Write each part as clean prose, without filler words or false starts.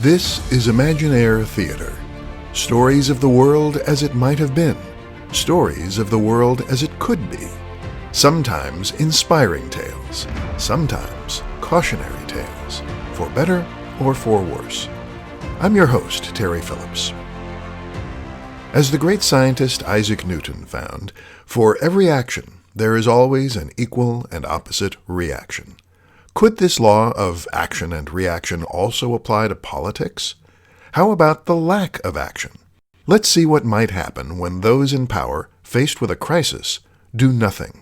This is Imaginaire Theater. Stories of the world as it might have been. Stories of the world as it could be. Sometimes inspiring tales. Sometimes cautionary tales. For better or for worse. I'm your host, Terry Phillips. As the great scientist Isaac Newton found, for every action there is always an equal and opposite reaction. Could this law of action and reaction also apply to politics? How about the lack of action? Let's see what might happen when those in power, faced with a crisis, do nothing.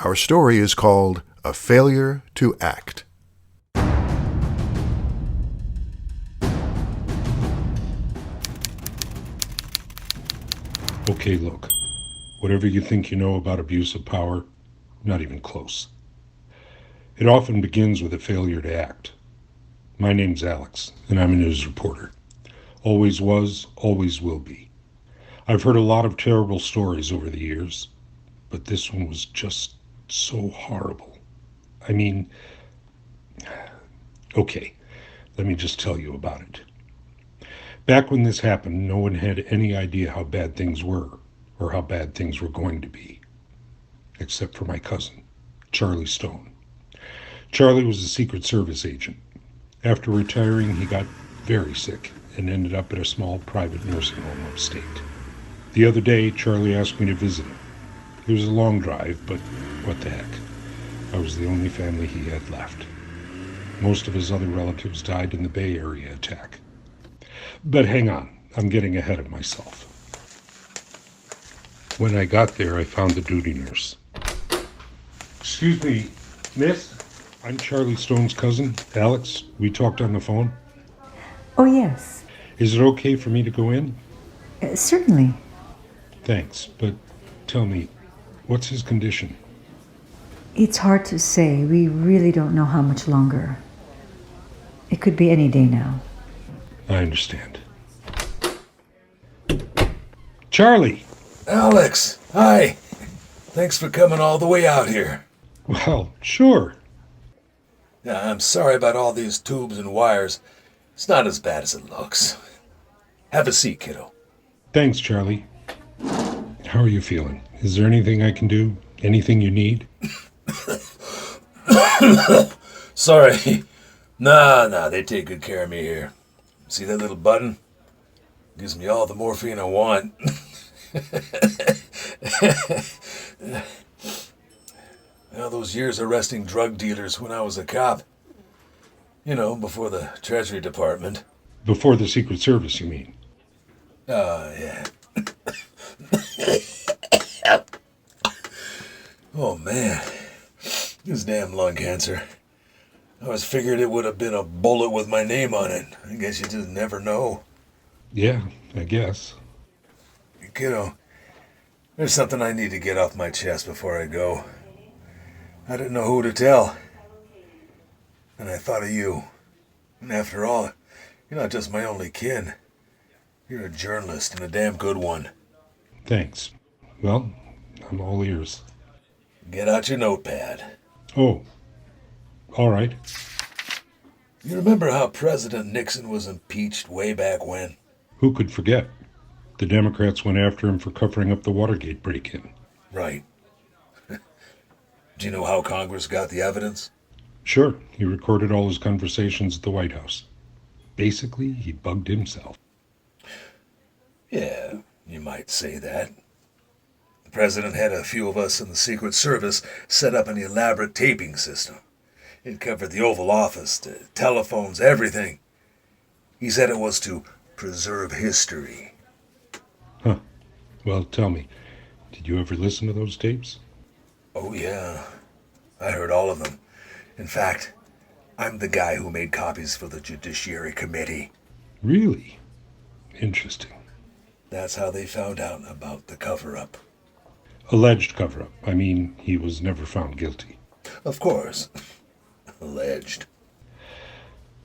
Our story is called A Failure to Act. Okay, look. Whatever you think you know about abuse of power, not even close. It often begins with a failure to act. My name's Alex, and I'm a news reporter. Always was, always will be. I've heard a lot of terrible stories over the years, but this one was just so horrible. I mean, okay, let me just tell you about it. Back when this happened, no one had any idea how bad things were, or how bad things were going to be. Except for my cousin, Charlie Stone. Charlie was a Secret Service agent. After retiring, he got very sick and ended up at a small private nursing home upstate. The other day, Charlie asked me to visit him. It was a long drive, but what the heck. I was the only family he had left. Most of his other relatives died in the Bay Area attack. But hang on, I'm getting ahead of myself. When I got there, I found the duty nurse. Excuse me, miss? I'm Charlie Stone's cousin, Alex. We talked on the phone. Oh, yes. Is it okay for me to go in? Certainly. Thanks, but tell me, what's his condition? It's hard to say. We really don't know how much longer. It could be any day now. I understand. Charlie! Alex, hi. Thanks for coming all the way out here. Well, sure. Yeah, I'm sorry about all these tubes and wires. It's not as bad as it looks. Have a seat, kiddo. Thanks, Charlie. How are you feeling? Is there anything I can do? Anything you need? Sorry. Nah, they take good care of me here. See that little button? Gives me all the morphine I want. Now, those years arresting drug dealers when I was a cop. You know, before the Treasury Department. Before the Secret Service, you mean? Yeah. Oh, man. This damn lung cancer. I always figured it would have been a bullet with my name on it. I guess you just never know. Yeah, I guess. Kiddo, there's something I need to get off my chest before I go. I didn't know who to tell. And I thought of you. And after all, you're not just my only kin. You're a journalist and a damn good one. Thanks. Well, I'm all ears. Get out your notepad. Oh, all right. You remember how President Nixon was impeached way back when? Who could forget? The Democrats went after him for covering up the Watergate break-in. Right. Do you know how Congress got the evidence? Sure, he recorded all his conversations at the White House. Basically, he bugged himself. Yeah, you might say that. The president had a few of us in the Secret Service set up an elaborate taping system. It covered the Oval Office, the telephones, everything. He said it was to preserve history. Huh. Well, tell me, did you ever listen to those tapes? Oh, yeah. I heard all of them. In fact, I'm the guy who made copies for the Judiciary Committee. Really? Interesting. That's how they found out about the cover-up. Alleged cover-up. I mean, he was never found guilty. Of course. Alleged.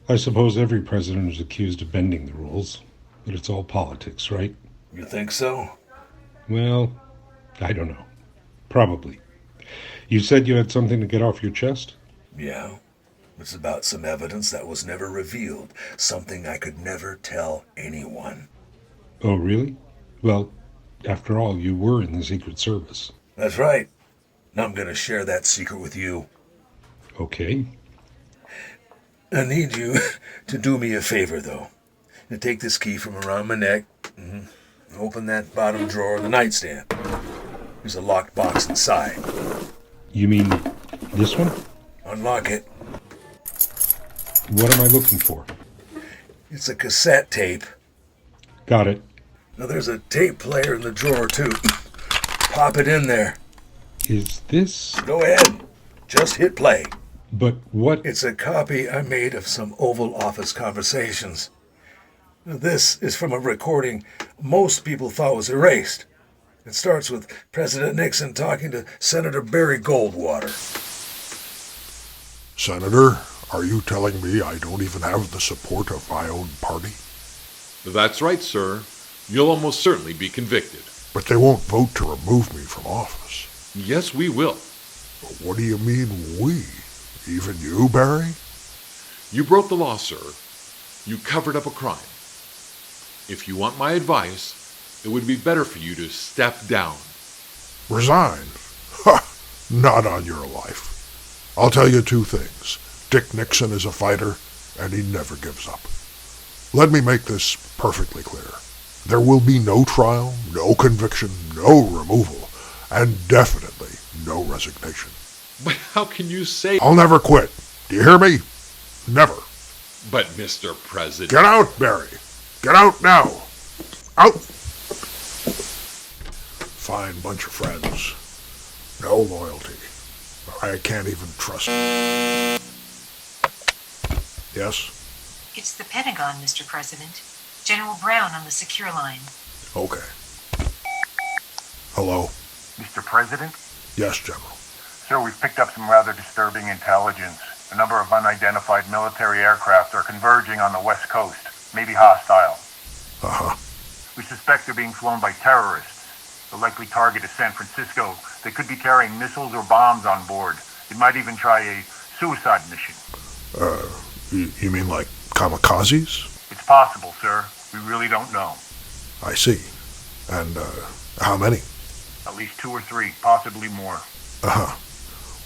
I suppose every president is accused of bending the rules, but it's all politics, right? You think so? Well, I don't know. Probably. You said you had something to get off your chest? Yeah. It's about some evidence that was never revealed, something I could never tell anyone. Oh, really? Well, after all, you were in the Secret Service. That's right. Now I'm gonna share that secret with you. Okay. I need you to do me a favor, though. Now take this key from around my neck. Open that bottom drawer of the nightstand. There's a locked box inside. You mean this one? Unlock it. What am I looking for? It's a cassette tape. Got it. Now there's a tape player in the drawer, too. Pop it in there. Is this... Go ahead. Just hit play. But what... It's a copy I made of some Oval Office conversations. This is from a recording most people thought was erased. It starts with President Nixon talking to Senator Barry Goldwater. Senator, are you telling me I don't even have the support of my own party? That's right, sir. You'll almost certainly be convicted. But they won't vote to remove me from office. Yes, we will. What do you mean, we? Even you, Barry? You broke the law, sir. You covered up a crime. If you want my advice, it would be better for you to step down. Resign? Ha! Not on your life. I'll tell you two things. Dick Nixon is a fighter, and he never gives up. Let me make this perfectly clear. There will be no trial, no conviction, no removal, and definitely no resignation. But how can you say... I'll never quit. Do you hear me? Never. But, Mr. President... Get out, Barry. Get out now. Out. Fine bunch of friends. No loyalty. I can't even trust them. Yes? It's the Pentagon, Mr. President. General Brown on the secure line. Okay. Hello? Mr. President? Yes, General. Sir, we've picked up some rather disturbing intelligence. A number of unidentified military aircraft are converging on the west coast, maybe hostile. Uh-huh. We suspect they're being flown by terrorists. The likely target is San Francisco. They could be carrying missiles or bombs on board. They might even try a suicide mission. You mean like kamikazes? It's possible, sir. We really don't know. I see. And, how many? At least 2 or 3, possibly more. Uh-huh.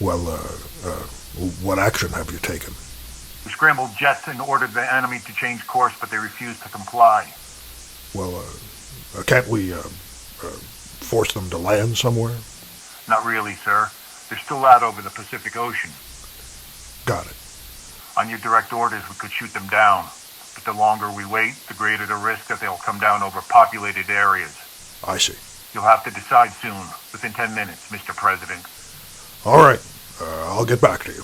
Well, what action have you taken? We scrambled jets and ordered the enemy to change course, but they refused to comply. Well, can't we, force them to land somewhere? Not really, sir. They're still out over the Pacific Ocean. Got it. On your direct orders, we could shoot them down. But the longer we wait, the greater the risk that they'll come down over populated areas. I see. You'll have to decide soon, within 10 minutes, Mr. President. All right. I'll get back to you.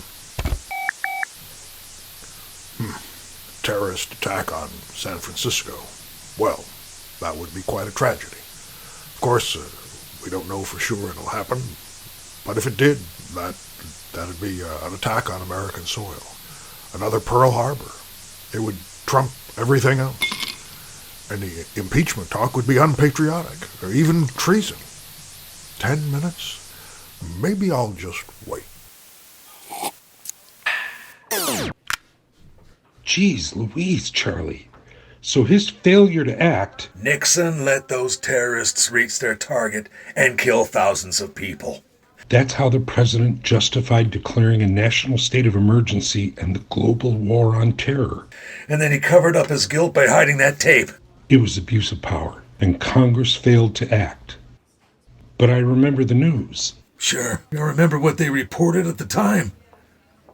Terrorist attack on San Francisco. Well, that would be quite a tragedy. Of course, we don't know for sure it'll happen, but if it did, that'd be an attack on American soil. Another Pearl Harbor. It would trump everything else. Any impeachment talk would be unpatriotic, or even treason. 10 minutes? Maybe I'll just wait. Jeez Louise, Charlie. So his failure to act... Nixon let those terrorists reach their target and kill thousands of people. That's how the president justified declaring a national state of emergency and the global war on terror. And then he covered up his guilt by hiding that tape. It was abuse of power, and Congress failed to act. But I remember the news. Sure, I remember what they reported at the time.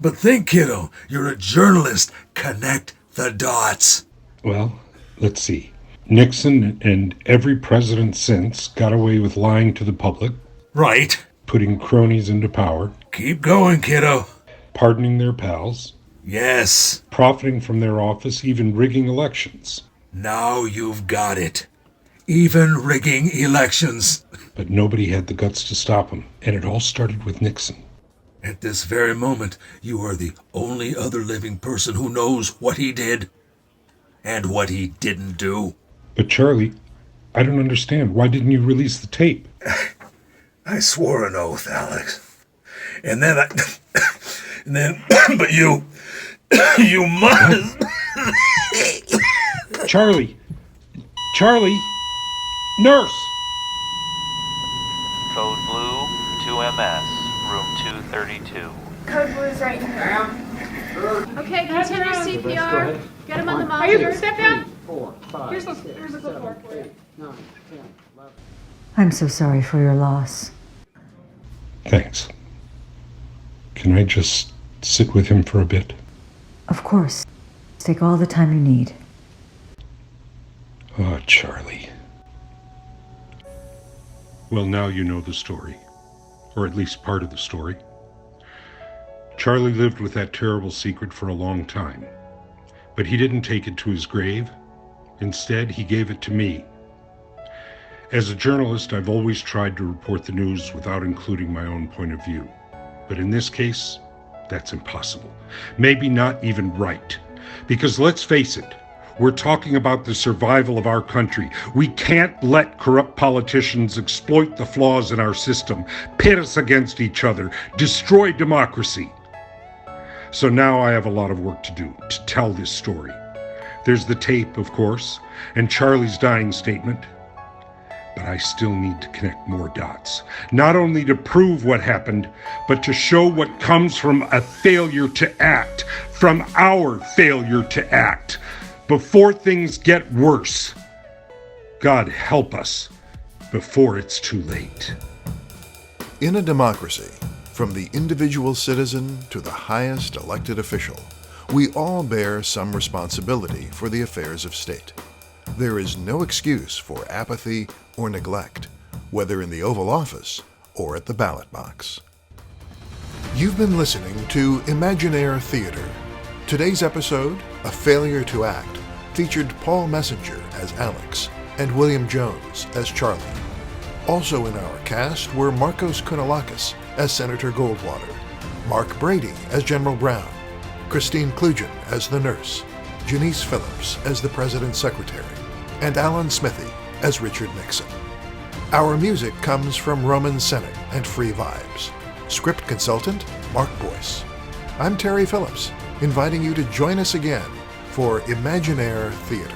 But think, kiddo, you're a journalist. Connect the dots. Well, let's see. Nixon and every president since got away with lying to the public. Right. Putting cronies into power. Keep going, kiddo. Pardoning their pals. Yes. Profiting from their office, even rigging elections. Now you've got it. Even rigging elections. But nobody had the guts to stop him, and it all started with Nixon. At this very moment, you are the only other living person who knows what he did and what he didn't do. But Charlie, I don't understand. Why didn't you release the tape? I swore an oath, Alex. And then And then, but you must. Charlie! Charlie! Nurse! Code Blue, 2MS, room 232. Code Blue is right here. Okay, continue CPR. Get him on the monitor. Are you step down? 4, 5, here's the good work for you. 9, 10, 11. I'm so sorry for your loss. Thanks. Can I just sit with him for a bit? Of course. Take all the time you need. Oh, Charlie. Well, now you know the story. Or at least part of the story. Charlie lived with that terrible secret for a long time. But he didn't take it to his grave. Instead, he gave it to me. As a journalist, I've always tried to report the news without including my own point of view. But in this case, that's impossible. Maybe not even right. Because let's face it, we're talking about the survival of our country. We can't let corrupt politicians exploit the flaws in our system, pit us against each other, destroy democracy. So now I have a lot of work to do to tell this story. There's the tape, of course, and Charlie's dying statement. But I still need to connect more dots. Not only to prove what happened, but to show what comes from a failure to act, from our failure to act, before things get worse. God help us before it's too late. In a democracy, from the individual citizen to the highest elected official, we all bear some responsibility for the affairs of state. There is no excuse for apathy or neglect, whether in the Oval Office or at the ballot box. You've been listening to Imaginaire Theater. Today's episode, A Failure to Act, featured Paul Messenger as Alex and William Jones as Charlie. Also in our cast were Markos Kounalakis as Senator Goldwater, Mark Brady as General Brown, Christine Kludjian as the nurse, Genese Phillips as the President's Secretary, and Alan Smithee as Richard Nixon. Our music comes from Roman Senyk and Free Vibes. Script consultant, Mark Boyce. I'm Terry Phillips, inviting you to join us again for Imaginaire Theater.